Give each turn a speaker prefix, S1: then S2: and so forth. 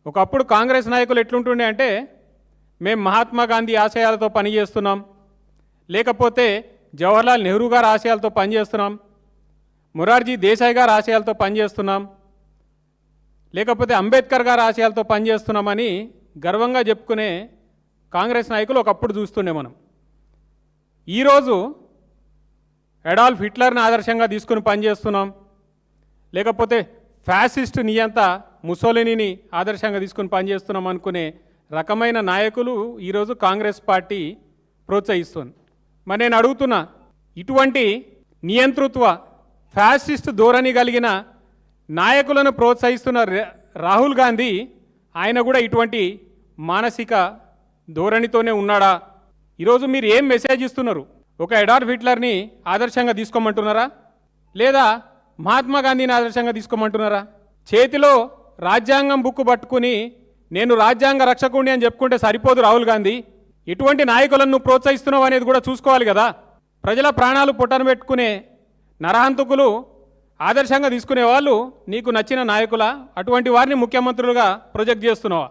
S1: ఒకప్పుడు కాంగ్రెస్ నాయకులు ఎట్లుంటుండే అంటే మేము మహాత్మా గాంధీ ఆశయాలతో పనిచేస్తున్నాం, లేకపోతే జవహర్లాల్ నెహ్రూ గారి ఆశయాలతో పనిచేస్తున్నాం, మొరార్జీ దేశాయ్ గారి ఆశయాలతో పనిచేస్తున్నాం, లేకపోతే అంబేద్కర్ గారి ఆశయాలతో పనిచేస్తున్నామని గర్వంగా చెప్పుకునే కాంగ్రెస్ నాయకులు ఒకప్పుడు చూస్తుండే మనం. ఈరోజు అడాల్ఫ్ హిట్లర్ని ఆదర్శంగా తీసుకుని పనిచేస్తున్నాం, లేకపోతే ఫ్యాసిస్ట్ నియంత ముసోలినీని ఆదర్శంగా తీసుకుని పనిచేస్తున్నాం అనుకునే రకమైన నాయకులు ఈరోజు కాంగ్రెస్ పార్టీ ప్రోత్సహిస్తుంది. మరి నేను అడుగుతున్నా, ఇటువంటి నియంతృత్వ ఫ్యాసిస్ట్ ధోరణి కలిగిన నాయకులను ప్రోత్సహిస్తున్న రాహుల్ గాంధీ ఆయన కూడా ఇటువంటి మానసిక ధోరణితోనే ఉన్నాడా? ఈరోజు మీరు ఏం మెసేజ్ ఇస్తున్నారు? ఒక అడాల్ఫ్ హిట్లర్ని ఆదర్శంగా తీసుకోమంటున్నారా, లేదా మహాత్మా గాంధీని ఆదర్శంగా తీసుకోమంటున్నారా? చేతిలో రాజ్యాంగం బుక్కు పట్టుకుని నేను రాజ్యాంగ రక్షకుడిని అని చెప్పుకుంటే సరిపోదు రాహుల్ గాంధీ. ఎటువంటి నాయకులను నువ్వు ప్రోత్సహిస్తున్నావు అనేది కూడా చూసుకోవాలి కదా. ప్రజల ప్రాణాలు పుట్టన పెట్టుకునే నరహంతకులు ఆదర్శంగా తీసుకునే వాళ్ళు నీకు నచ్చిన నాయకుల? అటువంటి వారిని ముఖ్యమంత్రులుగా ప్రొజెక్ట్ చేస్తున్నావా?